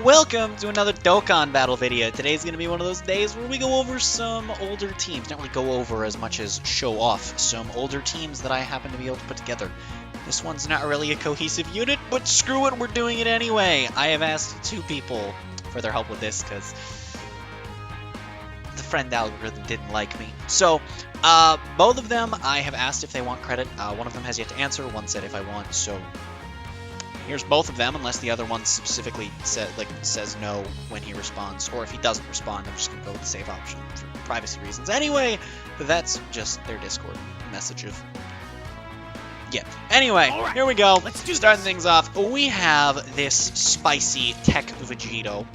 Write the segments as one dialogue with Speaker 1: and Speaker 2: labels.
Speaker 1: Welcome to another Dokkan Battle video. Today's going to be one of those days where we go over some older teams. Not really go over as much as show off some older teams that I happen to be able to put together. This one's not really a cohesive unit, but screw it, we're doing it anyway. I have asked two people for their help with this because the friend algorithm didn't like me. So, both of them I have asked if they want credit. One of them has yet to answer, one said if I want, so here's both of them, unless the other one specifically says no when he responds, or if he doesn't respond, I'm just gonna go with the save option for privacy reasons. Anyway, that's just their Discord message of yeah. Anyway, right, here we go. Let's start things off. We have this spicy tech Vegito.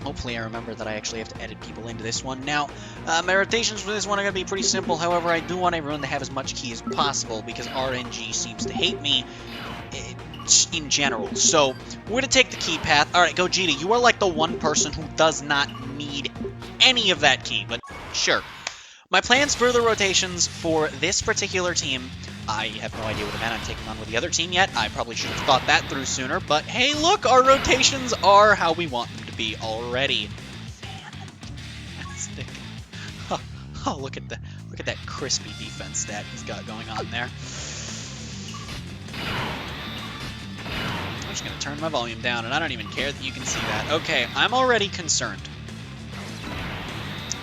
Speaker 1: Hopefully I remember that I actually have to edit people into this one. Now, my rotations for this one are going to be pretty simple. However, I do want everyone to have as much key as possible because RNG seems to hate me in general. So, we're going to take the key path. Alright, Gogeta, you are like the one person who does not need any of that key, but sure. My plans for the rotations for this particular team, I have no idea what event I'm taking on with the other team yet. I probably should have thought that through sooner, but hey, look, our rotations are how we want them to be already. Fantastic. Oh, look at that crispy defense stat he's got going on there. I'm just going to turn my volume down, and I don't even care that you can see that. Okay, I'm already concerned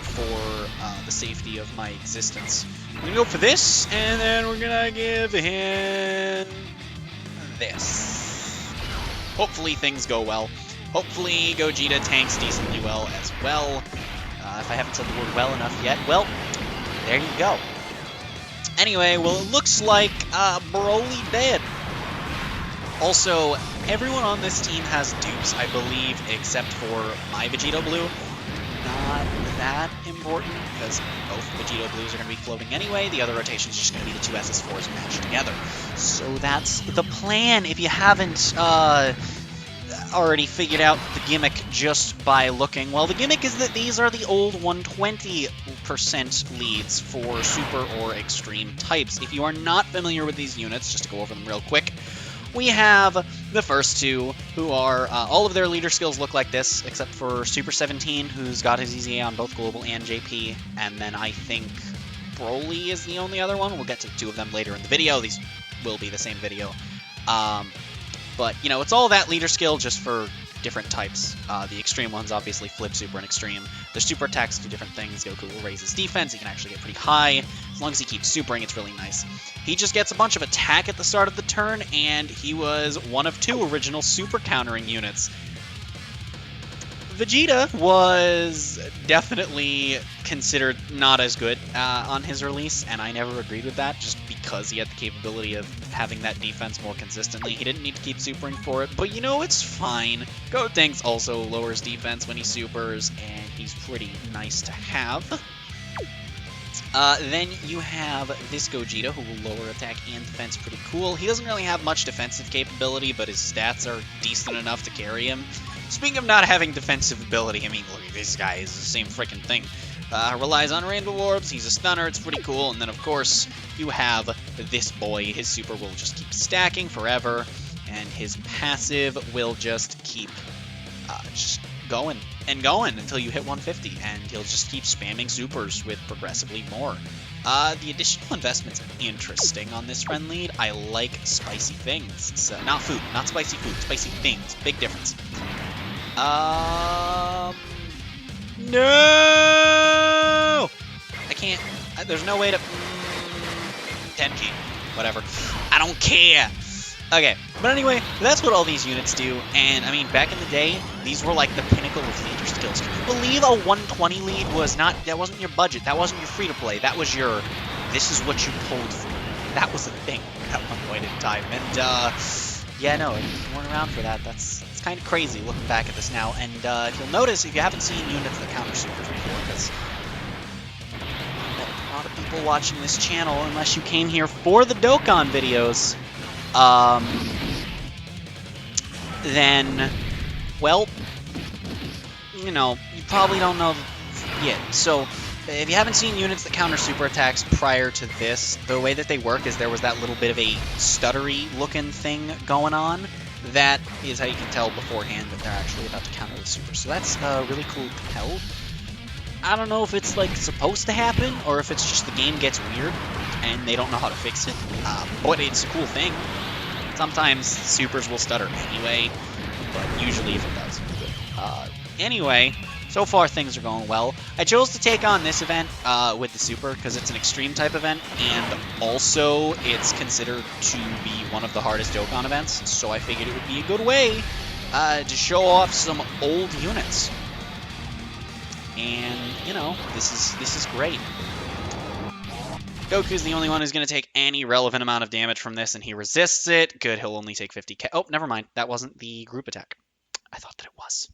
Speaker 1: for the safety of my existence. We're going to go for this, and then we're going to give him this. Hopefully things go well. Hopefully Gogeta tanks decently well as well. If I haven't said the word well enough yet, well, there you go. Anyway, well, it looks like Broly dead. Also, everyone on this team has dupes, I believe, except for my Vegito Blue. Not that important, because both Vegito Blues are going to be floating anyway. The other rotation is just going to be the two SS4s matched together. So that's the plan, if you haven't already figured out the gimmick just by looking. Well, the gimmick is that these are the old 120% leads for Super or Extreme types. If you are not familiar with these units, just to go over them real quick, we have the first two, who are, all of their leader skills look like this, except for Super 17, who's got his EZA on both Global and JP, and then I think Broly is the only other one. We'll get to two of them later in the video. These will be the same video. But, you know, it's all that leader skill just for different types. The extreme ones obviously flip Super and Extreme. The super attacks do different things. Goku will raise his defense. He can actually get pretty high. As long as he keeps supering, it's really nice. He just gets a bunch of attack at the start of the turn, and he was one of two original super countering units. Vegeta was definitely considered not as good on his release, and I never agreed with that, just because he had the capability of having that defense more consistently. He didn't need to keep supering for it, but you know, it's fine. Gotenks also lowers defense when he supers, and he's pretty nice to have. Then you have this Gogeta, who will lower attack and defense pretty cool. He doesn't really have much defensive capability, but his stats are decent enough to carry him. Speaking of not having defensive ability, I mean, look at this guy, is the same freaking thing. Relies on rainbow orbs, he's a stunner, it's pretty cool, and then of course, you have this boy. His super will just keep stacking forever, and his passive will just keep just going and going until you hit 150, and he'll just keep spamming supers with progressively more. The additional investment's interesting on this friend lead. I like spicy things. So, not food, not spicy food, spicy things. Big difference. No! I can't. There's no way to. 10 key. Whatever. I don't care. Okay, but anyway, that's what all these units do, and I mean, back in the day, these were like the pinnacle of leader skills. Can you believe a 120 lead was not, that wasn't your budget, that wasn't your free-to-play, that was your, this is what you pulled for. That was a thing at one point in time, and yeah, no, if you weren't around for that, it's kind of crazy looking back at this now, and if you'll notice, if you haven't seen units that counter supers before, because a lot of people watching this channel, unless you came here for the Dokkan videos, then, well, you know, you probably don't know yet. So, if you haven't seen units that counter super attacks prior to this, the way that they work is there was that little bit of a stuttery looking thing going on that is how you can tell beforehand that they're actually about to counter the super. So that's a really cool tell. I don't know if it's like supposed to happen or if it's just the game gets weird and they don't know how to fix it. But it's a cool thing. Sometimes supers will stutter anyway, but usually if it does, it's good. Anyway, so far things are going well. I chose to take on this event with the super because it's an extreme type event, and also it's considered to be one of the hardest Dokkan events, so I figured it would be a good way to show off some old units. And, you know, this is great. Goku's the only one who's going to take any relevant amount of damage from this, and he resists it. Good, he'll only take 50k. Oh, never mind. That wasn't the group attack. I thought that it was.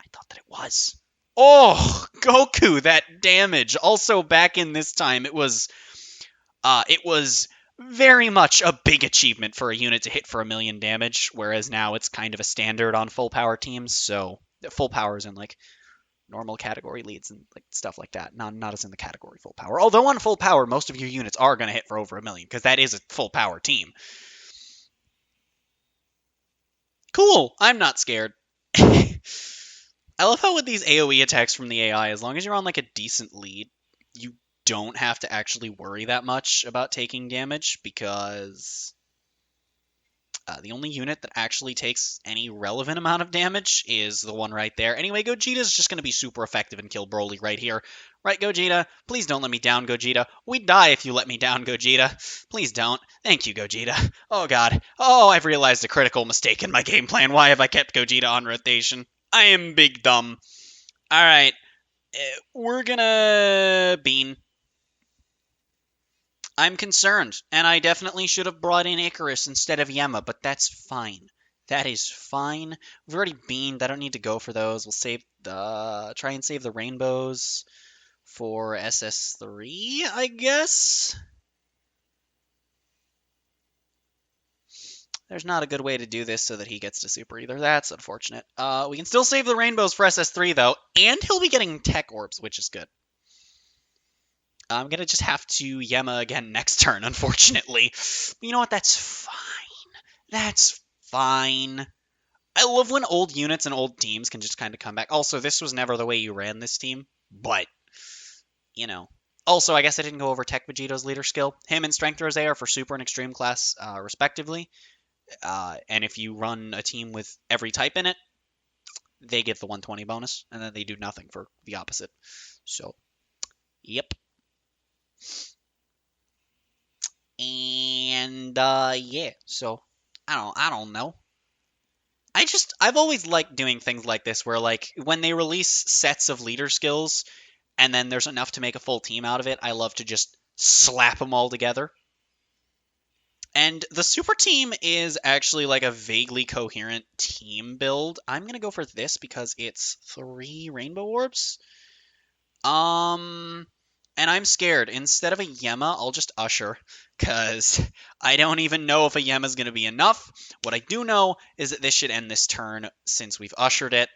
Speaker 1: I thought that it was. Oh, Goku, that damage. Also, back in this time, it was very much a big achievement for a unit to hit for 1 million damage, whereas now it's kind of a standard on full power teams. So full power is in like normal category leads and like stuff like that. Not as in the category full power. Although on full power, most of your units are going to hit for over 1 million because that is a full power team. Cool. I'm not scared. I love how with these AoE attacks from the AI, as long as you're on like a decent lead, you don't have to actually worry that much about taking damage because the only unit that actually takes any relevant amount of damage is the one right there. Anyway, Gogeta's just going to be super effective and kill Broly right here. Right, Gogeta? Please don't let me down, Gogeta. We'd die if you let me down, Gogeta. Please don't. Thank you, Gogeta. Oh, God. Oh, I've realized a critical mistake in my game plan. Why have I kept Gogeta on rotation? I am big dumb. All right. We're gonna Bean. I'm concerned, and I definitely should have brought in Icarus instead of Yema, but that's fine. That is fine. We've already beamed. I don't need to go for those. We'll save try and save the rainbows for SS3, I guess. There's not a good way to do this so that he gets to super either. That's unfortunate. We can still save the rainbows for SS3 though, and he'll be getting tech orbs, which is good. I'm going to just have to Yema again next turn, unfortunately. But you know what? That's fine. That's fine. I love when old units and old teams can just kind of come back. Also, this was never the way you ran this team, but, you know. Also, I guess I didn't go over Tech Vegeto's leader skill. Him and Strength Rose are for Super and Extreme class, respectively. And if you run a team with every type in it, they get the 120 bonus, and then they do nothing for the opposite. So, yep. And yeah, so I don't know. I've always liked doing things like this where like when they release sets of leader skills and then there's enough to make a full team out of it, I love to just slap them all together. And the super team is actually like a vaguely coherent team build. I'm going to go for this because it's 3 rainbow orbs. And I'm scared. Instead of a Yema, I'll just Usher, because I don't even know if a Yema is going to be enough. What I do know is that this should end this turn since we've Ushered it.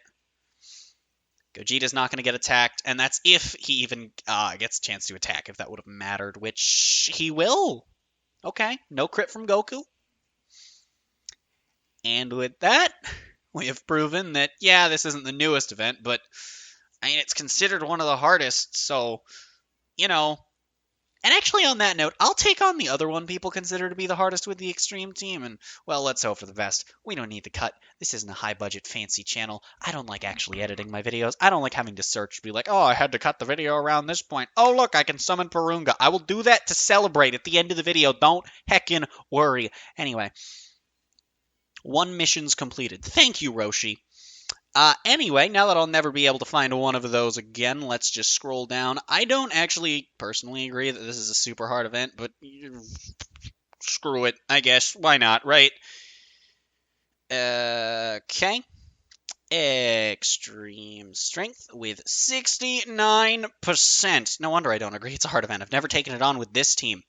Speaker 1: Gogeta's not going to get attacked, and that's if he even gets a chance to attack, if that would have mattered, which he will. Okay, no crit from Goku. And with that, we have proven that, yeah, this isn't the newest event, but I mean, it's considered one of the hardest, so, you know. And actually, on that note, I'll take on the other one people consider to be the hardest with the Extreme team, and, well, let's hope for the best. We don't need the cut. This isn't a high-budget, fancy channel. I don't like actually editing my videos. I don't like having to search to be like, oh, I had to cut the video around this point. Oh, look, I can summon Purunga. I will do that to celebrate at the end of the video. Don't heckin' worry. Anyway, 1 mission's completed. Thank you, Roshi. Anyway, now that I'll never be able to find one of those again, let's just scroll down. I don't actually personally agree that this is a super hard event, but screw it, I guess. Why not, right? Okay. Extreme strength with 69%. No wonder I don't agree. It's a hard event. I've never taken it on with this team.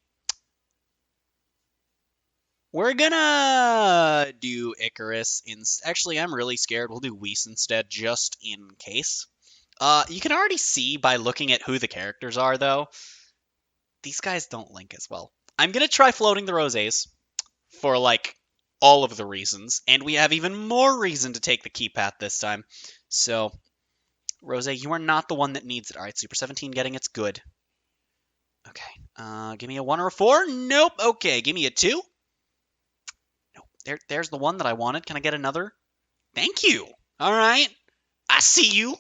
Speaker 1: We're gonna do Icarus. Actually, I'm really scared. We'll do Whis instead, just in case. You can already see by looking at who the characters are, though. These guys don't link as well. I'm gonna try floating the Rosés for, like, all of the reasons, and we have even more reason to take the key path this time. So, Rose, you are not the one that needs it. All right, Super 17 getting it's good. Okay, give me a 1 or a 4. Nope. Okay, give me a 2. Nope. There's the one that I wanted. Can I get another? Thank you. All right. I see you.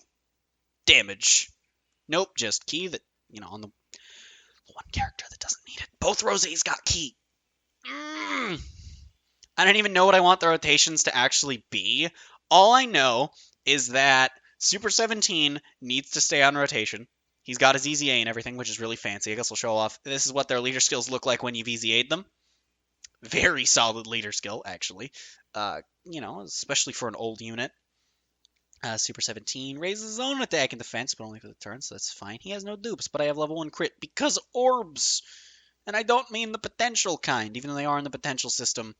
Speaker 1: Damage. Nope, just key that, on the one character that doesn't need it. Both Rosés got key. I don't even know what I want the rotations to actually be. All I know is that Super 17 needs to stay on rotation. He's got his EZA and everything, which is really fancy. I guess I'll show off. This is what their leader skills look like when you've EZA'd them. Very solid leader skill, actually. Especially for an old unit. Super 17 raises his own attack and defense, but only for the turn, so that's fine. He has no dupes, but I have level 1 crit because orbs! And I don't mean the potential kind, even though they are in the potential system.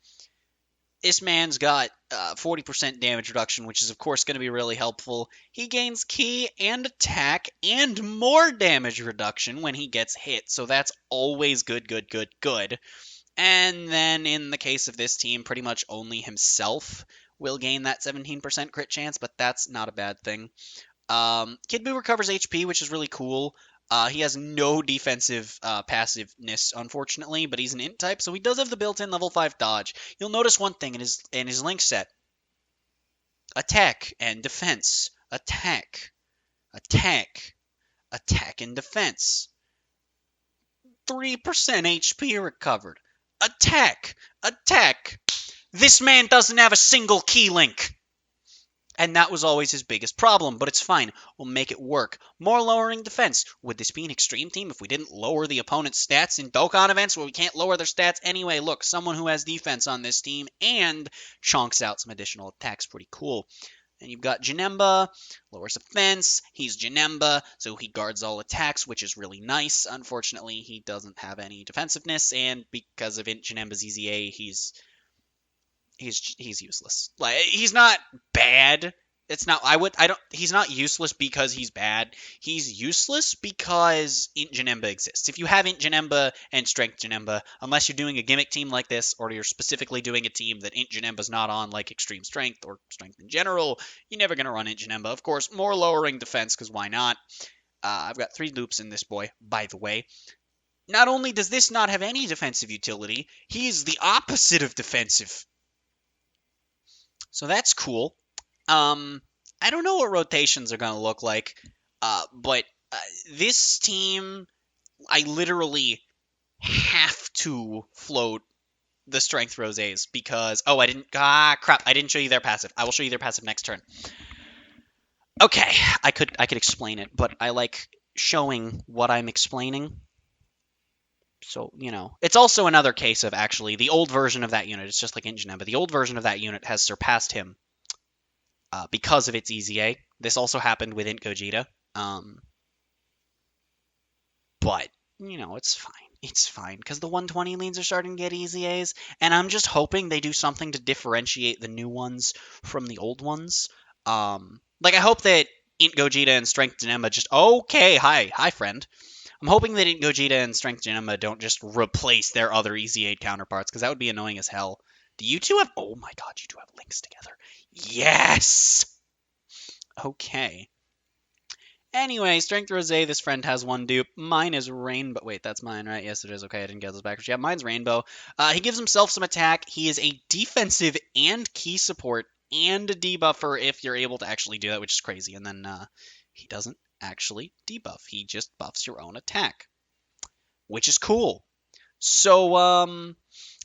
Speaker 1: This man's got 40% damage reduction, which is, of course, going to be really helpful. He gains key and attack and more damage reduction when he gets hit, so that's always good, good, good, good. And then in the case of this team, pretty much only himself will gain that 17% crit chance, but that's not a bad thing. Kid Buu recovers HP, which is really cool. He has no defensive passiveness, unfortunately, but he's an int type, so he does have the built-in level 5 dodge. You'll notice one thing in his link set. Attack and defense. Attack. Attack. Attack and defense. 3% HP recovered. Attack! Attack! This man doesn't have a single key link! And that was always his biggest problem, but it's fine. We'll make it work. More lowering defense. Would this be an extreme team if we didn't lower the opponent's stats in Dokkan events where we can't lower their stats anyway? Look, someone who has defense on this team and chonks out some additional attacks. Pretty cool. And you've got Janemba, lowers defense. He's Janemba, so he guards all attacks, which is really nice. Unfortunately, he doesn't have any defensiveness, and because of Janemba's EZA, he's useless. Like, he's not bad. It's not. He's not useless because he's bad. He's useless because Int Janemba exists. If you have Int Janemba and Strength Janemba, unless you're doing a gimmick team like this, or you're specifically doing a team that Int Janemba's not on, like Extreme Strength or Strength in general, you're never gonna run Int Janemba. Of course, more lowering defense, because why not? I've got 3 loops in this boy, by the way. Not only does this not have any defensive utility, he's the opposite of defensive. So that's cool. I don't know what rotations are going to look like, but this team, I literally have to float the Strength Rosés because, crap, I didn't show you their passive. I will show you their passive next turn. Okay, I could explain it, but I like showing what I'm explaining. So, it's also another case of, actually, the old version of that unit, it's just like Int Janemba, but the old version of that unit has surpassed him because of its EZA. This also happened with Int Gogeta. But, it's fine. It's fine, because the 120 leads are starting to get EZAs, and I'm just hoping they do something to differentiate the new ones from the old ones. I hope that Int Gogeta and Strength Janemba just, okay, hi friend. I'm hoping that Int Gogeta and Strength Janemba don't just replace their other EZA counterparts, because that would be annoying as hell. Do you two have... Oh my god, you two have links together. Yes! Okay. Anyway, Strength Rosé, this friend has 1 dupe. Mine is Rainbow. Wait, that's mine, right? Yes, it is. Okay, I didn't get those backwards. Yeah, mine's Rainbow. He gives himself some attack. He is a defensive and key support and a debuffer if you're able to actually do that, which is crazy. And then he doesn't actually debuff. He just buffs your own attack, which is cool. So,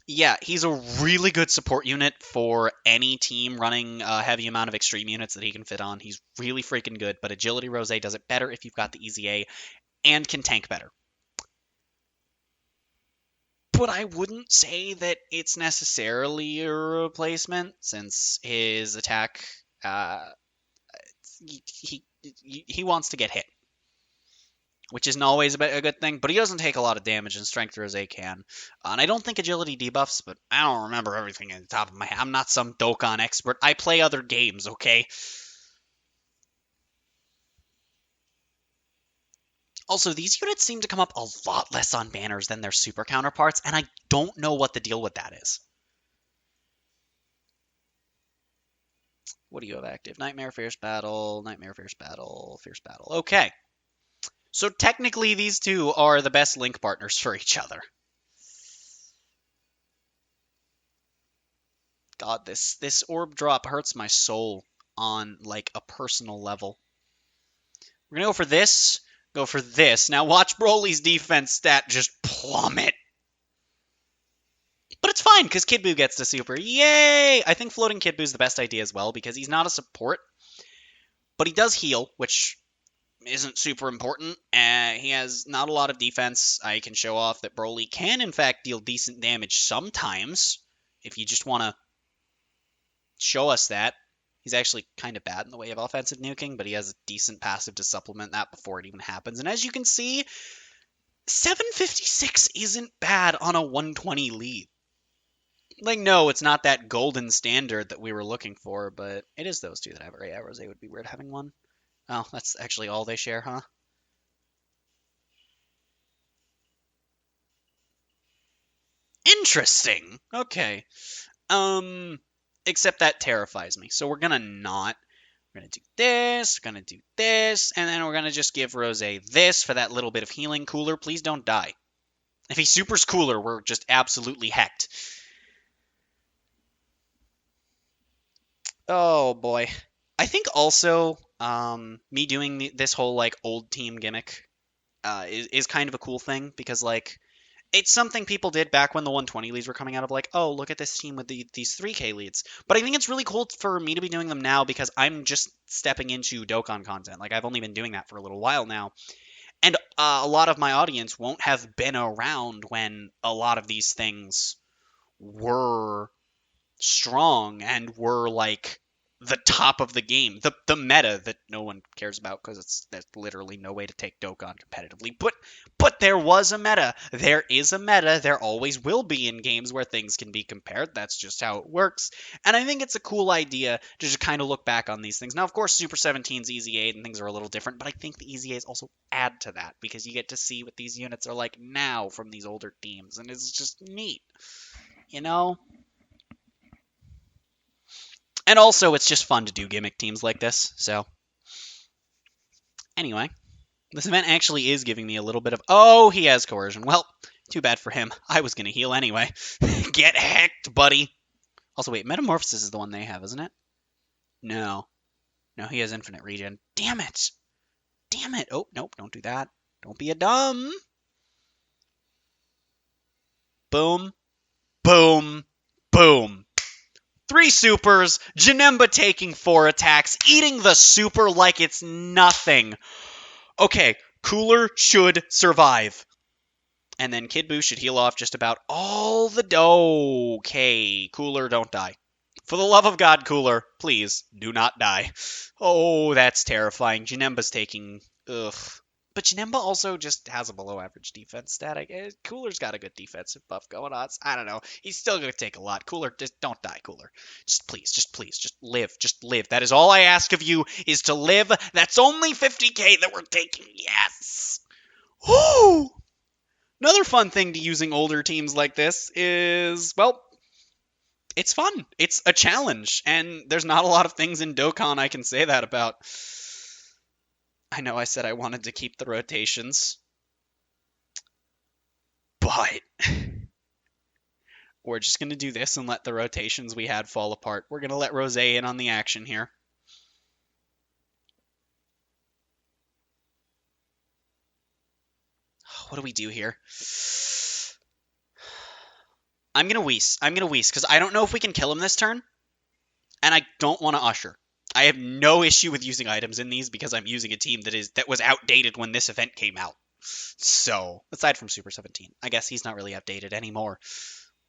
Speaker 1: yeah, he's a really good support unit for any team running a heavy amount of extreme units that he can fit on. He's really freaking good, but Agility Rosé does it better if you've got the EZA and can tank better. But I wouldn't say that it's necessarily a replacement, since his attack, he wants to get hit, which isn't always a good thing, but he doesn't take a lot of damage, and Strength Rosé can. And I don't think Agility debuffs, but I don't remember everything at the top of my head. I'm not some Dokkan expert. I play other games, okay? Also, these units seem to come up a lot less on banners than their super counterparts, and I don't know what the deal with that is. What do you have active? Nightmare, Fierce Battle, Nightmare, Fierce Battle, Fierce Battle. Okay. So technically these two are the best link partners for each other. God, this orb drop hurts my soul on like a personal level. We're gonna go for this, go for this. Now watch Broly's defense stat just plummet. But it's fine, because Kid Buu gets the super. Yay! I think floating Kid Buu is the best idea as well, because he's not a support, but he does heal, which isn't super important. He has not a lot of defense. I can show off that Broly can, in fact, deal decent damage sometimes, if you just want to show us that. He's actually kind of bad in the way of offensive nuking, but he has a decent passive to supplement that before it even happens. And as you can see, 756 isn't bad on a 120 lead. Like, no, it's not that golden standard that we were looking for, but it is those two that have it, right? Yeah, Rose would be weird having one. Oh, that's actually all they share, huh? Interesting. Okay. Except that terrifies me. So we're gonna not. We're gonna do this, we're gonna do this, and then we're gonna just give Rose this for that little bit of healing. Cooler, please don't die. If he supers Cooler, we're just absolutely hecked. Oh boy. I think also me doing this whole like old team gimmick is kind of a cool thing because like it's something people did back when the 120 leads were coming out of like, oh, look at this team with these 3K leads. But I think it's really cool for me to be doing them now because I'm just stepping into Dokkan content. Like I've only been doing that for a little while now. And a lot of my audience won't have been around when a lot of these things were strong and were like the top of the game, the meta that no one cares about because there's literally no way to take Dokkan competitively. But there was a meta. There is a meta. There always will be in games where things can be compared. That's just how it works. And I think it's a cool idea to just kind of look back on these things. Now, of course, Super 17's Easy 8 and things are a little different, but I think the Easy 8s also add to that because you get to see what these units are like now from these older teams, and it's just neat, you know? And also, it's just fun to do gimmick teams like this. So, anyway, this event actually is giving me a little bit of... Oh, he has coercion. Well, too bad for him. I was going to heal anyway. Get hecked, buddy. Also, wait, Metamorphosis is the one they have, isn't it? No. No, he has infinite regen. Damn it. Damn it. Oh, nope, don't do that. Don't be a dumb. Boom. Boom. Boom. 3 supers, Janemba taking 4 attacks, eating the super like it's nothing. Okay, Cooler should survive. And then Kid Buu should heal off just about all the dough. Okay, Cooler, don't die. For the love of God, Cooler, please, do not die. Oh, that's terrifying. Janemba's taking... Ugh. But Janemba also just has a below-average defense stat. Cooler's got a good defensive buff going on. I don't know. He's still going to take a lot. Cooler, just don't die, Cooler. Just please, just live. Just live. That is all I ask of you, is to live. That's only 50k that we're taking. Yes! Woo! Another fun thing to using older teams like this is, well, it's fun. It's a challenge, and there's not a lot of things in Dokkan I can say that about. I know I said I wanted to keep the rotations, but we're just going to do this and let the rotations we had fall apart. We're going to let Rose in on the action here. What do we do here? I'm going to Whis. Because I don't know if we can kill him this turn, and I don't want to Usher. I have no issue with using items in these because I'm using a team that was outdated when this event came out. So, aside from Super 17, I guess he's not really outdated anymore.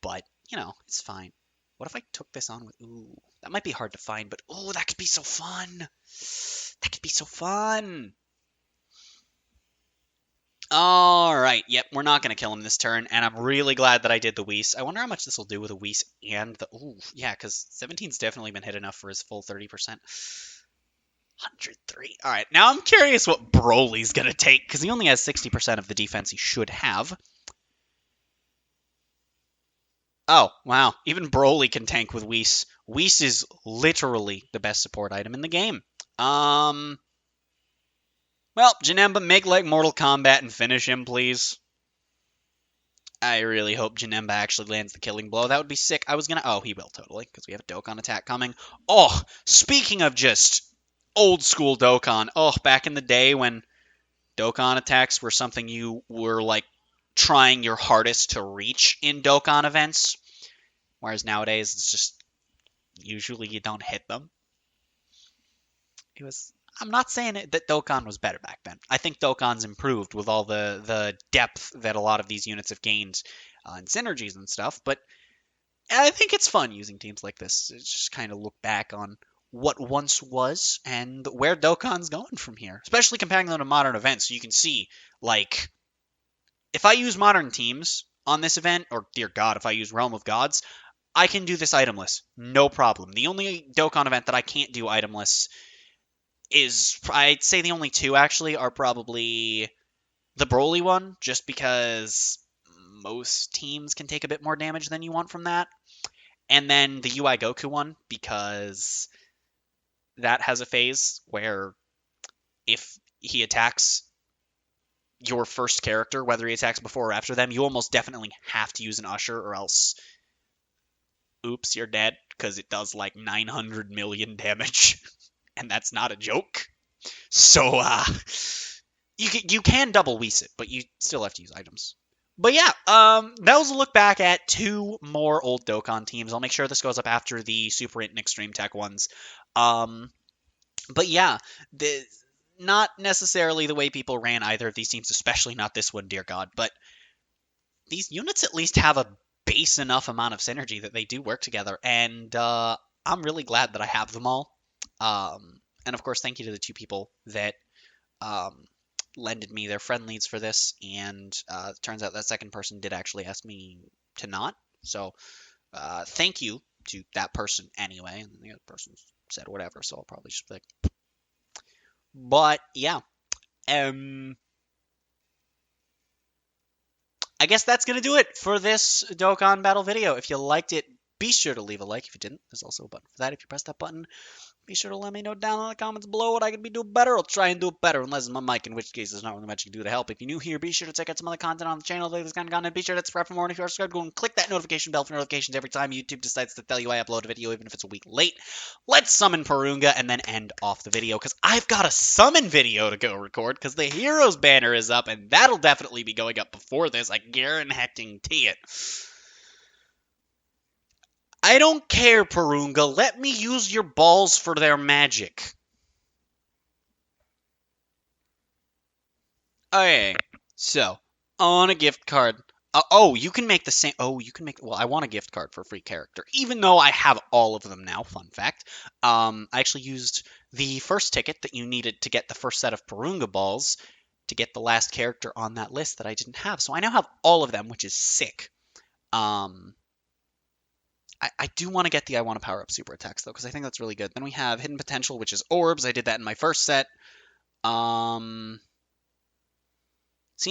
Speaker 1: But, you know, it's fine. What if I took this on with... Ooh, that might be hard to find, but... Oh, that could be so fun! That could be so fun! Alright, yep, we're not going to kill him this turn, and I'm really glad that I did the Whis. I wonder how much this will do with a Whis and the... Ooh, yeah, because 17's definitely been hit enough for his full 30%. 103. Alright, now I'm curious what Broly's going to take, because he only has 60% of the defense he should have. Oh, wow. Even Broly can tank with Whis. Whis is literally the best support item in the game. Well, Janemba, make like Mortal Kombat and finish him, please. I really hope Janemba actually lands the killing blow. That would be sick. I was gonna. Oh, he will totally, because we have a Dokkan attack coming. Oh, speaking of just old school Dokkan. Oh, back in the day when Dokkan attacks were something you were like trying your hardest to reach in Dokkan events, whereas nowadays it's just usually you don't hit them. It was. I'm not saying that Dokkan was better back then. I think Dokkan's improved with all the depth that a lot of these units have gained and synergies and stuff. But I think it's fun using teams like this. It's just kind of look back on what once was and where Dokkan's going from here, especially comparing them to modern events. So you can see, like, if I use modern teams on this event, or dear God, if I use Realm of Gods, I can do this itemless, no problem. The only Dokkan event that I can't do itemless is, I'd say the only two actually are probably the Broly one, just because most teams can take a bit more damage than you want from that, and then the UI Goku one, because that has a phase where if he attacks your first character, whether he attacks before or after them, you almost definitely have to use an Usher, or else, oops, you're dead, because it does like 900 million damage, and that's not a joke. So, you can double Whis it, but you still have to use items. But yeah, that was a look back at two more old Dokkan teams. I'll make sure this goes up after the Super Int and Extreme Tech ones. But yeah, not necessarily the way people ran either of these teams, especially not this one, dear God. But these units at least have a base enough amount of synergy that they do work together, and I'm really glad that I have them all. And of course, thank you to the two people that lended me their friend leads for this, and it turns out that second person did actually ask me to not. So thank you to that person anyway, and the other person said whatever, so I'll probably just be like. But yeah, I guess that's going to do it for this Dokkan Battle video. If you liked it, be sure to leave a like. If you didn't, there's also a button for that. If you press that button, be sure to let me know down in the comments below what I can be doing better. I'll try and do it better, unless it's my mic, in which case there's not really much you can do to help. If you're new here, be sure to check out some other content on the channel. Like this kind of content. Be sure to subscribe for more. And if you are subscribed, go and click that notification bell for notifications every time YouTube decides to tell you I upload a video, even if it's a week late. Let's summon Purunga and then end off the video, because I've got a summon video to go record, because the Heroes banner is up, and that'll definitely be going up before this. I guarantee it. I don't care, Purunga. Let me use your balls for their magic. Okay, so on a gift card. Oh, you can make the same. Oh, you can make. Well, I want a gift card for a free character, even though I have all of them now. Fun fact. I actually used the first ticket that you needed to get the first set of Purunga balls to get the last character on that list that I didn't have. So I now have all of them, which is sick. I do want to get the I want to power up super attacks, though, because I think that's really good. Then we have Hidden Potential, which is orbs. I did that in my first set. See,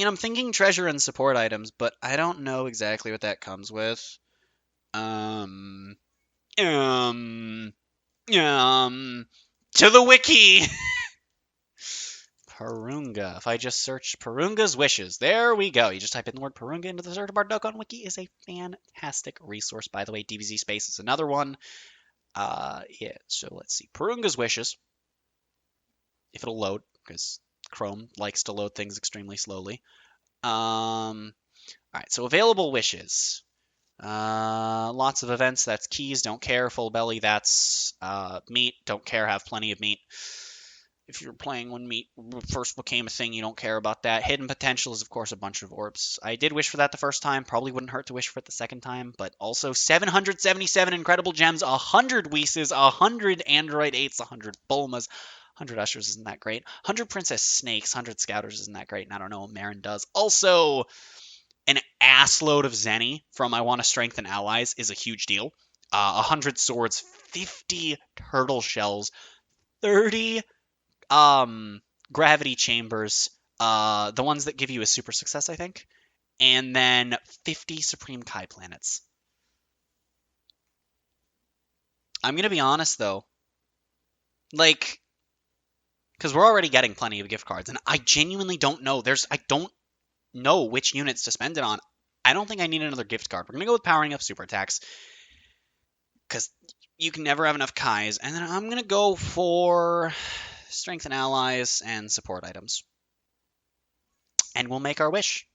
Speaker 1: and I'm thinking treasure and support items, but I don't know exactly what that comes with. To the wiki! Purunga. If I just search Purunga's wishes, there we go. You just type in the word Purunga into the search bar. Dokkan Wiki is a fantastic resource, by the way. DBZ Space is another one. Yeah, so let's see. Purunga's wishes. If it'll load, because Chrome likes to load things extremely slowly. Alright, so available wishes. Lots of events, that's keys, don't care. Full belly, that's meat, don't care, have plenty of meat. If you're playing when meat first became a thing, you don't care about that. Hidden potential is, of course, a bunch of orbs. I did wish for that the first time. Probably wouldn't hurt to wish for it the second time. But also 777 incredible gems, 100 Whis, 100 Android 8s, 100 Bulmas, 100 Ushers isn't that great. 100 Princess Snakes, 100 Scouters isn't that great. And I don't know what Marin does. Also, an assload of Zenny from I Want to Strengthen Allies is a huge deal. 100 swords, 50 turtle shells, 30 gravity chambers, the ones that give you a super success, I think, and then 50 Supreme Kai planets. I'm gonna be honest though, like, because we're already getting plenty of gift cards, and I genuinely don't know. I don't know which units to spend it on. I don't think I need another gift card. We're gonna go with powering up super attacks because you can never have enough Kais, and then I'm gonna go for strength and allies and support items, and we'll make our wish.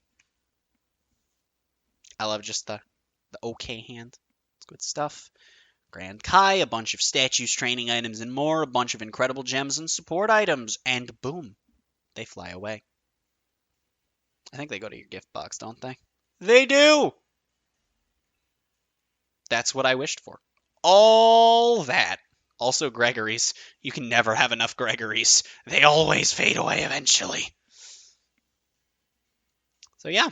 Speaker 1: I love just the OK hand. It's good stuff. Grand Kai, a bunch of statues, training items, and more, a bunch of incredible gems and support items, and boom, they fly away. I think they go to your gift box, don't they? They do! That's what I wished for. All that. Also, Gregory's. You can never have enough Gregory's. They always fade away eventually. So yeah.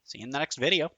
Speaker 1: See you in the next video.